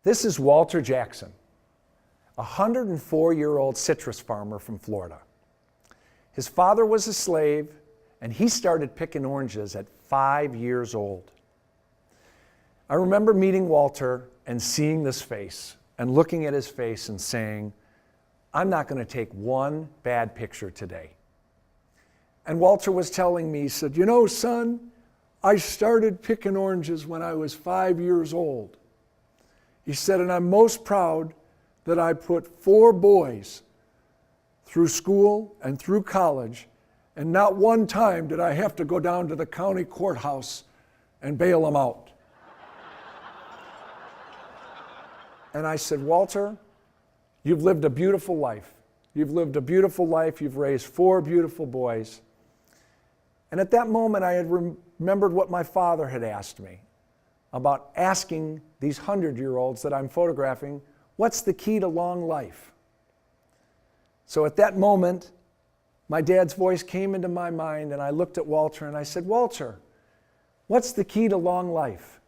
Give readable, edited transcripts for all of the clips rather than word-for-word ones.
This is Walter Jackson, a 104-year-old citrus farmer from Florida. His father was a slave, and he started picking oranges at 5 years old. I remember meeting Walter and seeing this face and looking at his face and saying, I'm not going to take one bad picture today. And Walter was telling me, he said, you know, son, I started picking oranges when I was 5 years old. He said, and I'm most proud that I put 4 boys through school and through college, and not one time did I have to go down to the county courthouse and bail them out. And I said, Walter, you've lived a beautiful life. You've lived a beautiful life. You've raised 4 beautiful boys. And at that moment, I had remembered what my father had asked me about asking these 100-year-olds that I'm photographing, what's the key to long life? So at that moment, my dad's voice came into my mind, and I looked at Walter and I said, Walter, what's the key to long life?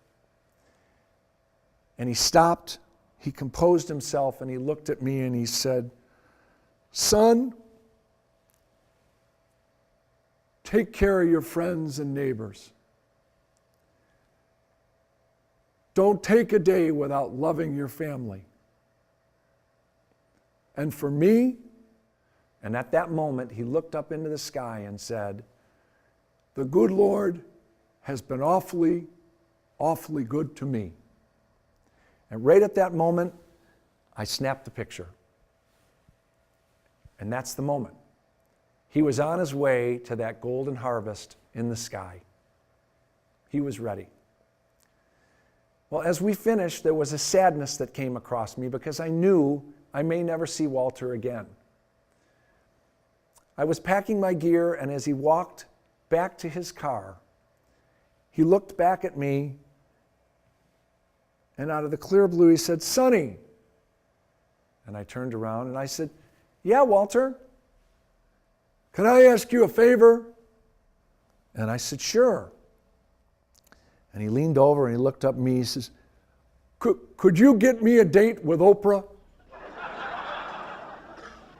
And he stopped, he composed himself, and he looked at me and he said, son, take care of your friends and neighbors. Don't take a day without loving your family. And for me, and at that moment, he looked up into the sky and said, the good Lord has been awfully, awfully good to me. And right at that moment, I snapped the picture. And that's the moment. He was on his way to that golden harvest in the sky. He was ready. Well, as we finished, there was a sadness that came across me because I knew I may never see Walter again. I was packing my gear, and as he walked back to his car, he looked back at me, and out of the clear blue, he said, Sonny. And I turned around and I said, yeah, Walter, can I ask you a favor? And I said, sure. And he leaned over and he looked up at me. He says, could you get me a date with Oprah?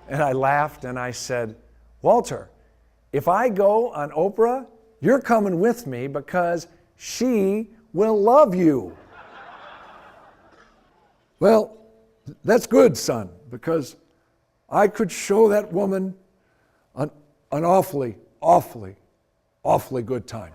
And I laughed and I said, Walter, if I go on Oprah, you're coming with me because she will love you. Well, that's good, son, because I could show that woman an awfully, awfully, awfully good time.